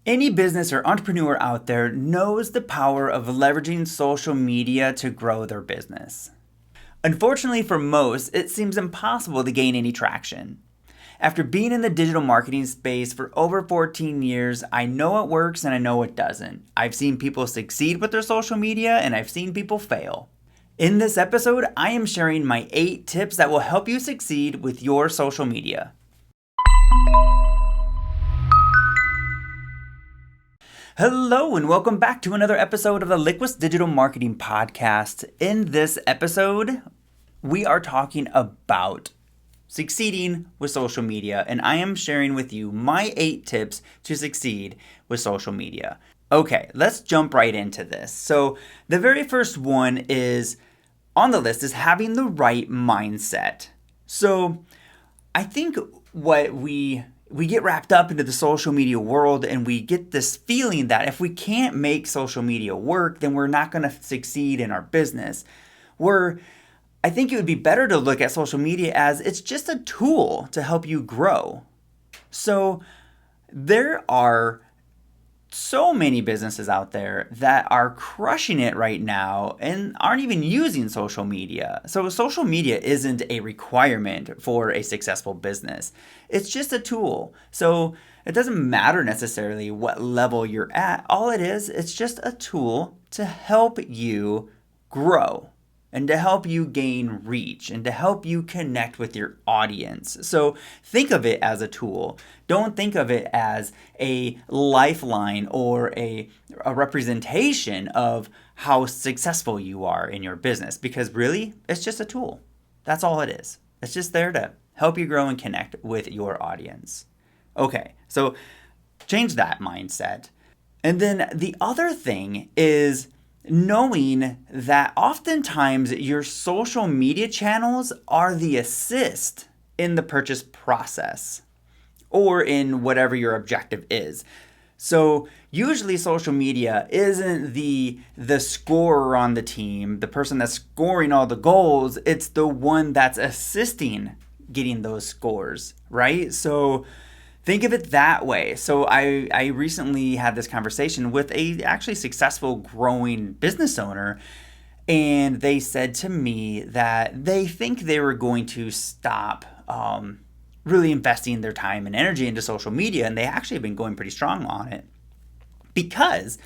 Any business or entrepreneur out there knows the power of leveraging social media to grow their business. Unfortunately for most, it seems impossible to gain any traction. After being in the digital marketing space for over 14 years, I know it works and I know it doesn't. I've seen people succeed with their social media and I've seen people fail. In this episode, I am sharing my 8 tips that will help you succeed with your social media. Hello and welcome back to another episode of the Liquid Digital Marketing Podcast. In this episode, we are talking about succeeding with social media, and I am sharing with you my 8 tips to succeed with social media. Okay, let's jump right into this. So the very first one is on the list is having the right mindset. So I think what we get wrapped up into the social media world and we get this feeling that if we can't make social media work, then we're not going to succeed in our business. I think it would be better to look at social media as it's just a tool to help you grow. So there are so many businesses out there that are crushing it right now and aren't even using social media. So social media isn't a requirement for a successful business. It's just a tool. So it doesn't matter necessarily what level you're at. All it is, it's just a tool to help you grow and to help you gain reach and to help you connect with your audience. So think of it as a tool. Don't think of it as a lifeline or a representation of how successful you are in your business, because really, it's just a tool. That's all it is. It's just there to help you grow and connect with your audience. Okay, so change that mindset. And then the other thing is knowing that oftentimes your social media channels are the assist in the purchase process or in whatever your objective is. So usually social media isn't the scorer on the team, the person that's scoring all the goals. It's the one that's assisting getting those scores, right? So think of it that way. So I recently had this conversation with a actually successful growing business owner, and they said to me that they think they were going to stop really investing their time and energy into social media, and they actually have been going pretty strong on it. Because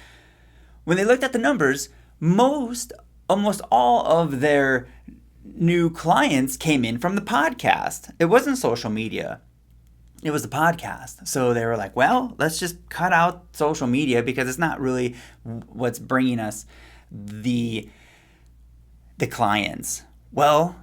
when they looked at the numbers, almost all of their new clients came in from the podcast. It wasn't social media. It was the podcast. So they were like, well, let's just cut out social media because it's not really what's bringing us the clients. Well,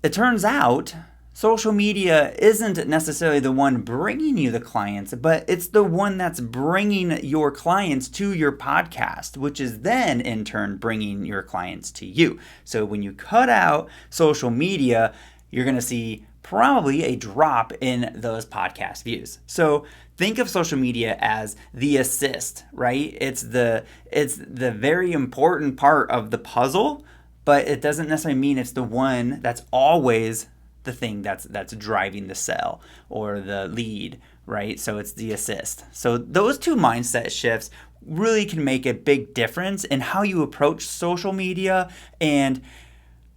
it turns out social media isn't necessarily the one bringing you the clients, but it's the one that's bringing your clients to your podcast, which is then in turn bringing your clients to you. So when you cut out social media, you're going to see probably a drop in those podcast views. So think of social media as the assist, right? It's the very important part of the puzzle, but it doesn't necessarily mean it's the one that's always the thing that's driving the sale or the lead, right? So it's the assist. So those two mindset shifts really can make a big difference in how you approach social media and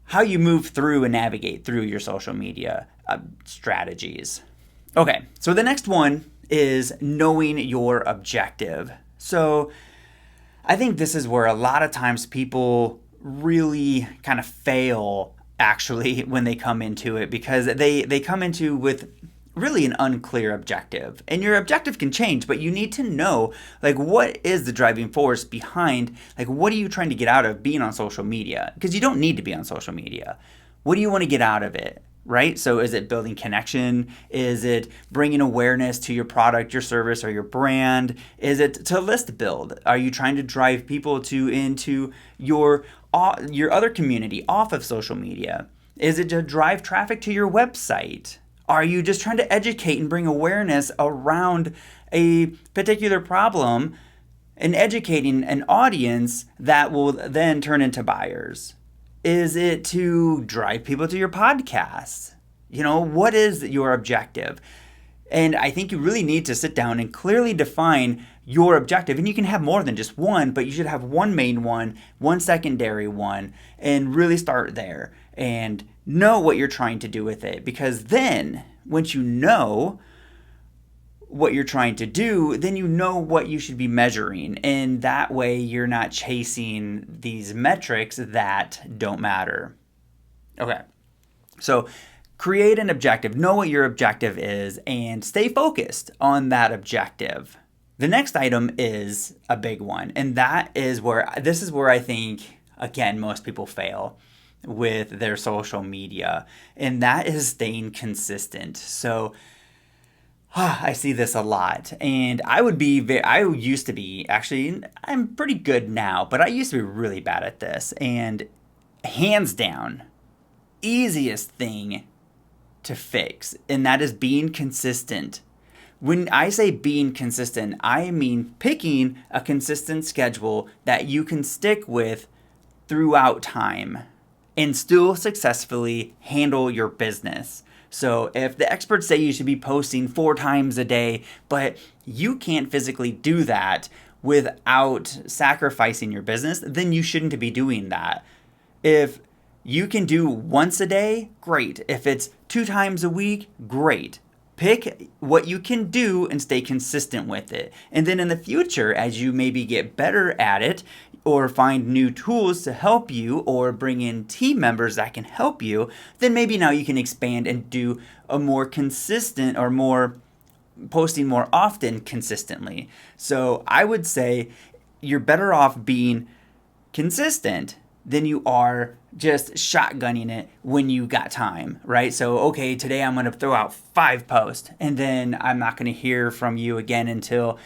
how you move through and navigate through your social media strategies. Okay, so the next one is knowing your objective. So I think this is where a lot of times people really kind of fail actually when they come into it, because they come into with really an unclear objective. And your objective can change, but you need to know, like, what is the driving force behind, like, what are you trying to get out of being on social media? Because you don't need to be on social media. What do you want to get out of it, right? So is it building connection? Is it bringing awareness to your product, your service, or your brand? Is it to list build? Are you trying to drive people into your other community off of social media? Is it to drive traffic to your website? Are you just trying to educate and bring awareness around a particular problem and educating an audience that will then turn into buyers? Is it to drive people to your podcast? What is your objective? And I think you really need to sit down and clearly define your objective. And you can have more than just one, but you should have one main one secondary one, and really start there and know what you're trying to do with it. Because then once you know what you're trying to do, then you know what you should be measuring. And that way you're not chasing these metrics that don't matter. Okay. So create an objective, know what your objective is, and stay focused on that objective. The next item is a big one, and this is where I think, again, most people fail with their social media, and that is staying consistent. So I see this a lot, and I used to be, actually, I'm pretty good now, but I used to be really bad at this, and hands down, easiest thing to fix, and that is being consistent. When I say being consistent, I mean picking a consistent schedule that you can stick with throughout time and still successfully handle your business. So if the experts say you should be posting 4 times a day, but you can't physically do that without sacrificing your business, then you shouldn't be doing that. If you can do once a day, great. If it's 2 times a week, great. Pick what you can do and stay consistent with it. And then in the future, as you maybe get better at it or find new tools to help you or bring in team members that can help you, then maybe now you can expand and do a more consistent or more posting more often consistently. So I would say you're better off being consistent than you are just shotgunning it when you got time, right? So, okay, today I'm going to throw out 5 posts, and then I'm not going to hear from you again until,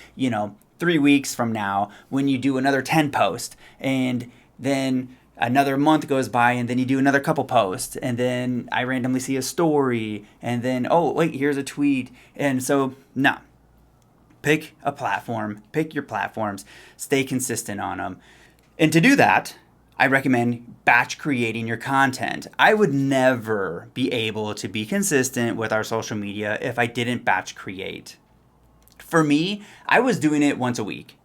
3 weeks from now when you do another 10 posts, and then another month goes by, and then you do another couple posts, and then I randomly see a story, and then, oh, wait, here's a tweet. And so, no. Pick a platform, pick your platforms, stay consistent on them. And to do that, I recommend batch creating your content. I would never be able to be consistent with our social media if I didn't batch create. For me, I was doing it once a week.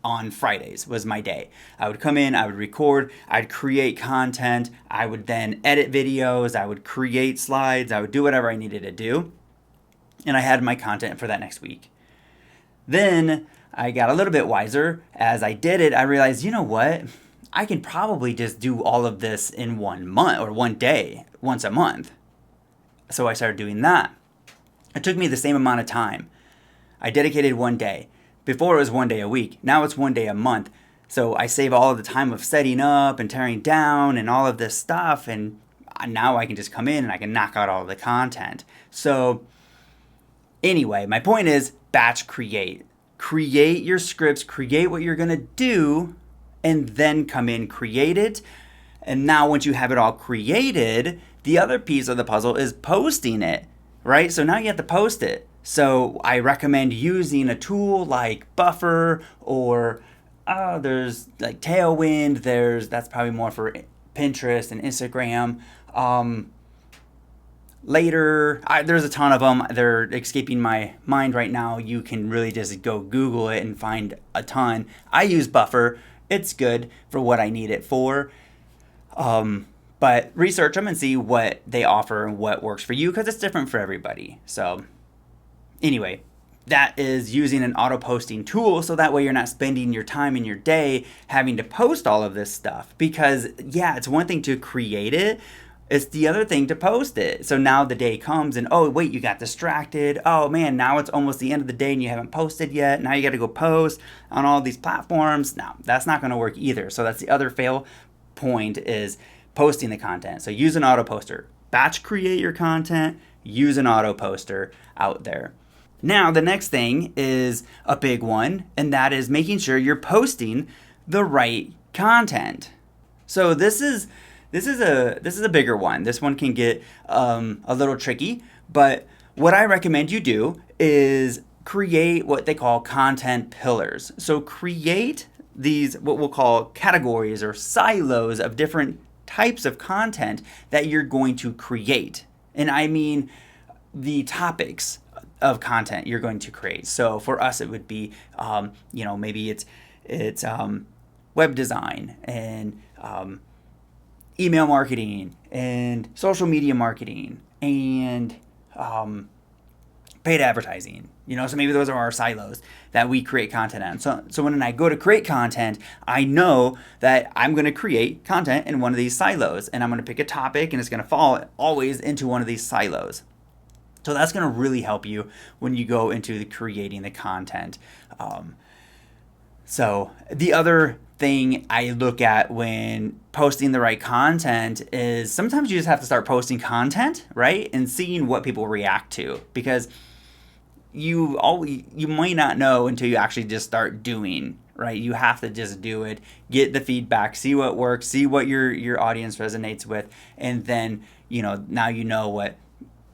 On Fridays was my day. I would come in, I would record, I'd create content, I would then edit videos, I would create slides, I would do whatever I needed to do, and I had my content for that next week. Then I got a little bit wiser. As I did it, I realized, you know what? I can probably just do all of this in 1 month or 1 day, once a month. So I started doing that. It took me the same amount of time. I dedicated 1 day. Before it was 1 day a week. Now it's 1 day a month. So I save all of the time of setting up and tearing down and all of this stuff. And now I can just come in and I can knock out all of the content. So anyway, my point is batch create. Create your scripts, create what you're going to do, and then come in, create it. And now once you have it all created, the other piece of the puzzle is posting it, right? So now you have to post it. So I recommend using a tool like Buffer or there's like Tailwind. That's probably more for Pinterest and Instagram. There's a ton of them. They're escaping my mind right now. You can really just go Google it and find a ton. I use Buffer. It's good for what I need it for. But research them and see what they offer and what works for you, because it's different for everybody. So anyway, that is using an auto posting tool, so that way you're not spending your time in your day having to post all of this stuff. Because yeah, it's one thing to create it, it's the other thing to post it. So now the day comes and, oh wait, you got distracted. Oh man, now it's almost the end of the day and you haven't posted yet. Now you got to go post on all these platforms. No, that's not going to work either. So that's the other fail point, is posting the content. So use an auto poster. Batch create your content, use an auto poster out there. Now the next thing is a big one, and that is making sure you're posting the right content. So this is a bigger one. This one can get a little tricky, but what I recommend you do is create what they call content pillars. So create these, what we'll call categories or silos of different types of content that you're going to create. And I mean the topics of content you're going to create. So for us, it would be, maybe it's web design and email marketing and social media marketing and paid advertising. So maybe those are our silos that we create content on. So when I go to create content, I know that I'm going to create content in one of these silos, and I'm going to pick a topic, and it's going to fall always into one of these silos. So that's going to really help you when you go into creating the content. So the other thing I look at when posting the right content is sometimes you just have to start posting content, right? And seeing what people react to, because you might not know until you actually just start doing, right? You have to just do it, get the feedback, see what works, see what your audience resonates with, and then, now you know what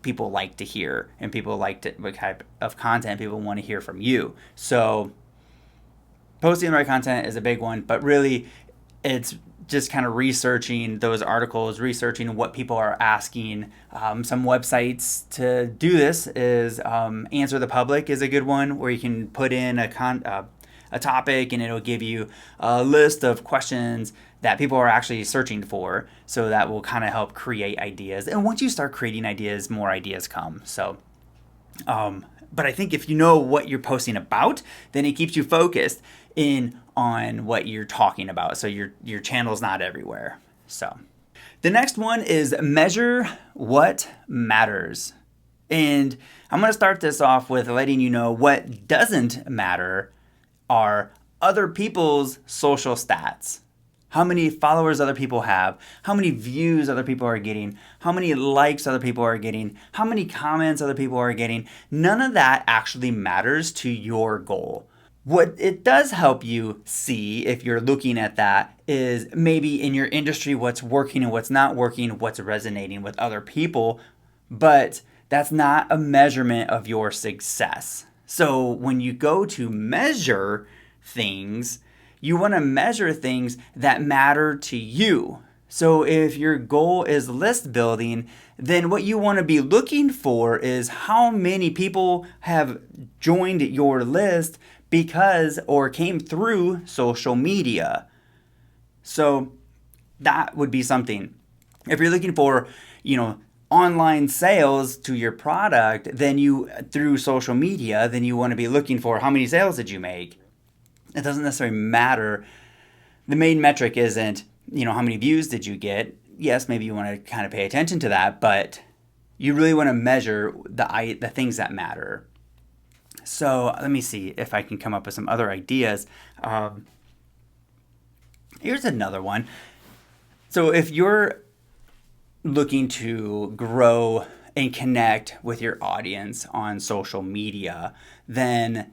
people like to hear, and people like to, what type of content people want to hear from you. So posting the right content is a big one, but really it's just kind of researching those articles, researching what people are asking. Some websites to do this is Answer the Public is a good one, where you can put in a topic and it'll give you a list of questions that people are actually searching for. So that will kind of help create ideas. And once you start creating ideas, more ideas come. So, but I think if you know what you're posting about, then it keeps you focused in on what you're talking about. So your channel's not everywhere. So the next one is measure what matters. And I'm going to start this off with letting you know what doesn't matter are other people's social stats. How many followers other people have, how many views other people are getting, how many likes other people are getting, how many comments other people are getting. None of that actually matters to your goal. What it does help you see, if you're looking at that, is maybe in your industry what's working and what's not working, what's resonating with other people, but that's not a measurement of your success. So when you go to measure things, you want to measure things that matter to you. So if your goal is list building, then what you want to be looking for is how many people have joined your list because or came through social media. So that would be something. If you're looking for, online sales to your product, then through social media, then you want to be looking for how many sales did you make. It doesn't necessarily matter. The main metric isn't, how many views did you get? Yes, maybe you want to kind of pay attention to that, but you really want to measure the things that matter. So let me see if I can come up with some other ideas. Here's another one. So if you're looking to grow and connect with your audience on social media, then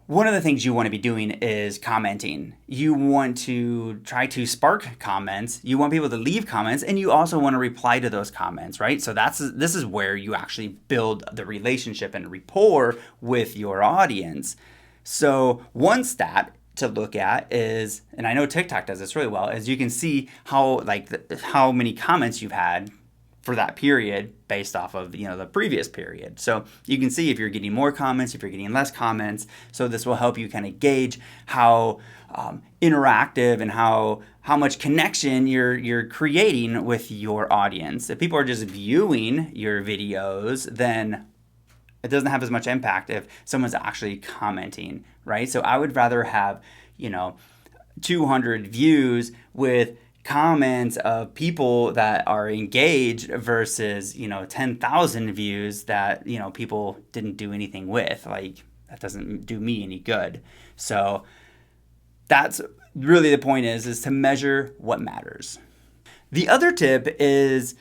one of the things you want to be doing is commenting. You want to try to spark comments. You want people to leave comments, and you also want to reply to those comments, right? So this is where you actually build the relationship and rapport with your audience. So one stat to look at is, and I know TikTok does this really well, is you can see how many comments you've had for that period based off of the previous period. So you can see if you're getting more comments, if you're getting less comments. So this will help you kind of gauge how interactive and how much connection you're creating with your audience. If people are just viewing your videos, then it doesn't have as much impact if someone's actually commenting, right? So I would rather have 200 views with comments of people that are engaged versus 10,000 views that people didn't do anything with. Like, that doesn't do me any good. So that's really the point, is to measure what matters. The other tip is,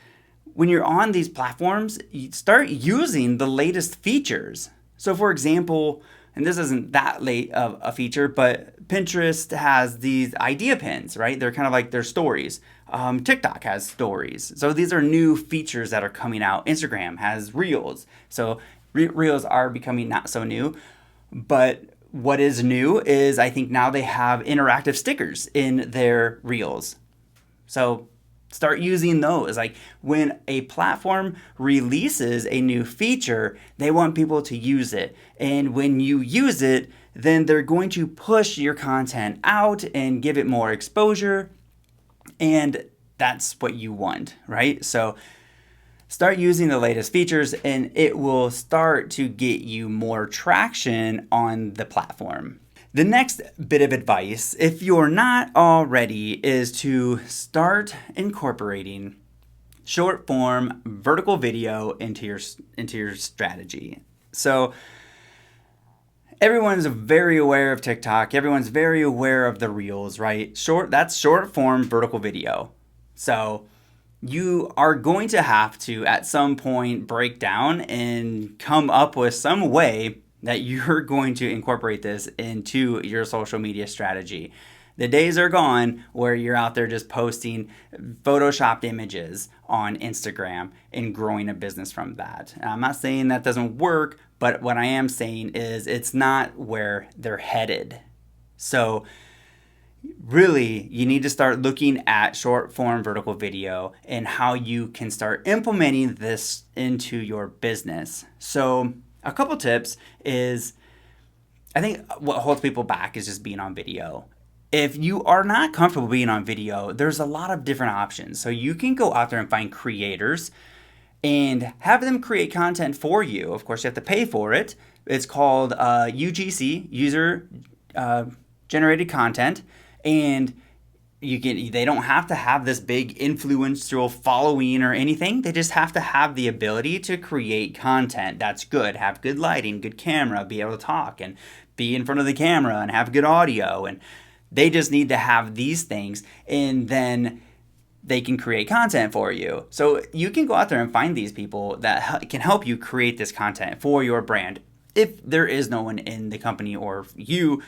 when you're on these platforms, you start using the latest features. So for example, and this isn't that late of a feature, but Pinterest has these idea pins, right? They're kind of like their stories. TikTok has stories. So these are new features that are coming out. Instagram has Reels. So Reels are becoming not so new. But what is new is, I think now they have interactive stickers in their Reels. So Start using those. Like when a platform releases a new feature, they want people to use it. And when you use it, then they're going to push your content out and give it more exposure. And that's what you want, right? So start using the latest features and it will start to get you more traction on the platform. The next bit of advice, if you're not already, is to start incorporating short form vertical video into your strategy. So everyone's very aware of TikTok. Everyone's very aware of the Reels, right? That's short form vertical video. So you are going to have to, at some point, break down and come up with some way that you're going to incorporate this into your social media strategy. The days are gone where you're out there just posting photoshopped images on Instagram and growing a business from that. And I'm not saying that doesn't work, but what I am saying is it's not where they're headed. So really, you need to start looking at short form vertical video and how you can start implementing this into your business. So a couple tips is, I think what holds people back is just being on video. If you are not comfortable being on video, there's a lot of different options. So you can go out there and find creators and have them create content for you. Of course, you have to pay for it. It's called UGC, user generated content. And they don't have to have this big influential following or anything. They just have to have the ability to create content that's good, have good lighting, good camera, be able to talk and be in front of the camera and have good audio. And they just need to have these things, and then they can create content for you. So you can go out there and find these people that can help you create this content for your brand if there is no one in the company or you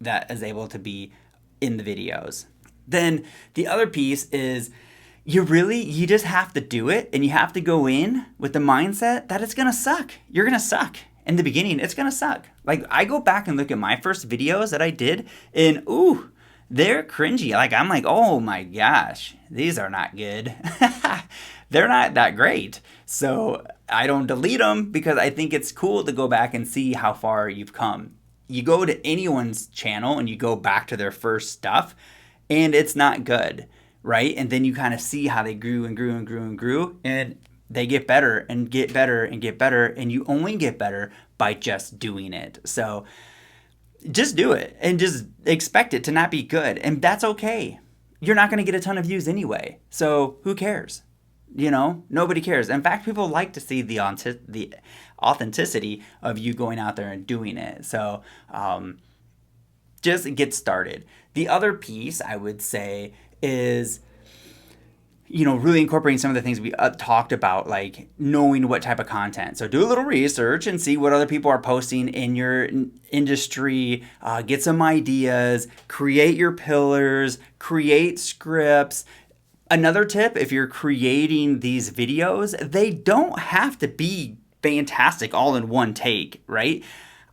that is able to be in the videos. Then the other piece is you just have to do it, and you have to go in with the mindset that it's going to suck. You're going to suck. In the beginning, it's going to suck. Like I go back and look at my first videos that I did and they're cringy. Like I'm like, oh my gosh, these are not good. They're not that great. So I don't delete them because I think it's cool to go back and see how far you've come. You go to anyone's channel and you go back to their first stuff and it's not good, right? And then you kind of see how they grew and grew and grew and grew, and they get better and get better and get better, and you only get better by just doing it. So just do it and just expect it to not be good, and that's okay. You're not going to get a ton of views anyway, so who cares? Nobody cares. In fact, people like to see the authenticity of you going out there and doing it. So just get started. The other piece I would say is, really incorporating some of the things we talked about, like knowing what type of content. So do a little research and see what other people are posting in your industry, get some ideas, create your pillars, create scripts. Another tip, if you're creating these videos, they don't have to be fantastic all in one take, right?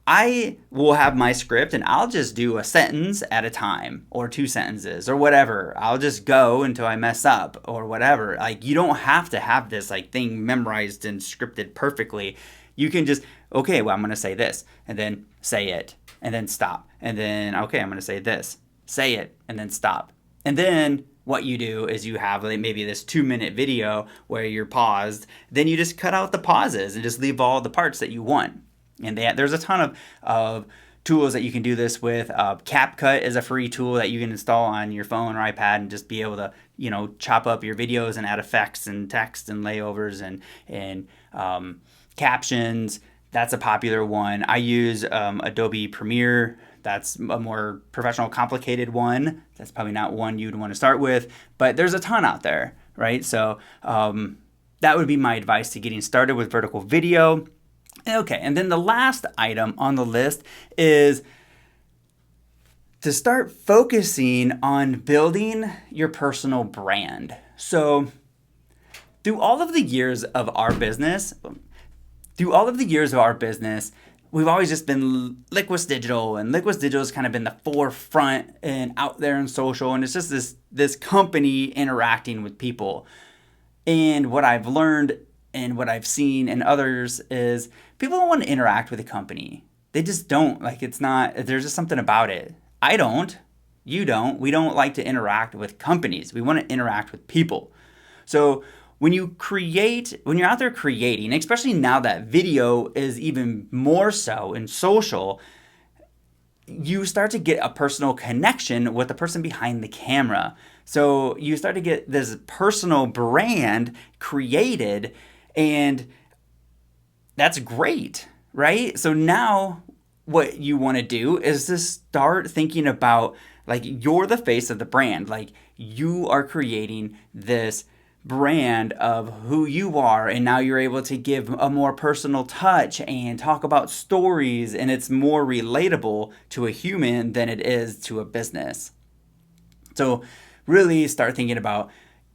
I will have my script and I'll just do a sentence at a time or 2 sentences or whatever. I'll just go until I mess up or whatever. Like you don't have to have this thing memorized and scripted perfectly. You can just, okay, well, I'm going to say this and then say it and then stop. And then, okay, I'm going to say this, say it and then stop. And then what you do is you have maybe this 2-minute video where you're paused. Then you just cut out the pauses and just leave all the parts that you want. And there's a ton of tools that you can do this with. CapCut is a free tool that you can install on your phone or iPad and just be able to, chop up your videos and add effects and text and layovers and captions. That's a popular one. I use Adobe Premiere. That's a more professional, complicated one. That's probably not one you'd want to start with, but there's a ton out there, right? So that would be my advice to getting started with vertical video. Okay, and then the last item on the list is to start focusing on building your personal brand. So through all of the years of our business, we've always just been Liquis Digital, and Liquis Digital has kind of been the forefront and out there in social, and it's just this company interacting with people. And what I've learned and what I've seen in others is people don't want to interact with a company. They just don't. Like, it's not, there's just something about it. I don't. You don't. We don't like to interact with companies. We want to interact with people. So when you're out there creating, especially now that video is even more so in social, you start to get a personal connection with the person behind the camera. So you start to get this personal brand created, and that's great, right? So now what you want to do is to start thinking about, like, you're the face of the brand. Like, you are creating this brand of who you are, and now you're able to give a more personal touch and talk about stories, and it's more relatable to a human than it is to a business. So really start thinking about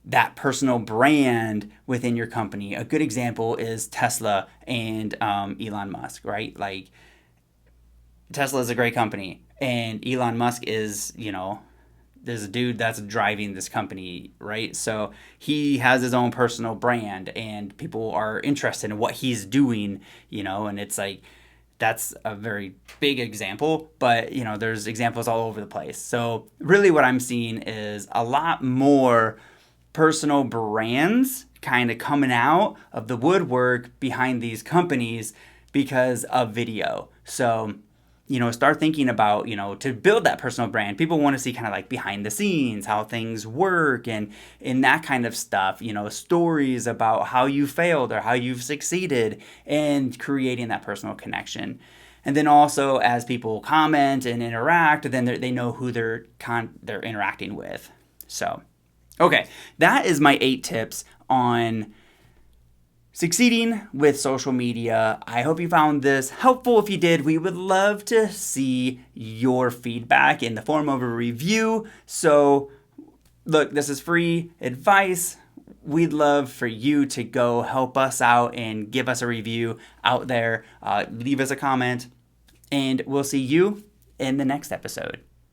that personal brand within your company. A good example is Tesla and Elon Musk, right? Like, Tesla is a great company, and Elon Musk is, there's a dude that's driving this company, right? So he has his own personal brand, and people are interested in what he's doing, and it's like, that's a very big example, but there's examples all over the place. So really what I'm seeing is a lot more personal brands kind of coming out of the woodwork behind these companies because of video. So start thinking about, to build that personal brand. People want to see kind of like behind the scenes, how things work, and that kind of stuff, stories about how you failed or how you've succeeded, and creating that personal connection. And then also, as people comment and interact, then they know who they're interacting with. So, okay, that is my 8 tips on succeeding with social media. I hope you found this helpful. If you did, we would love to see your feedback in the form of a review. So look, this is free advice. We'd love for you to go help us out and give us a review out there. Leave us a comment, and we'll see you in the next episode.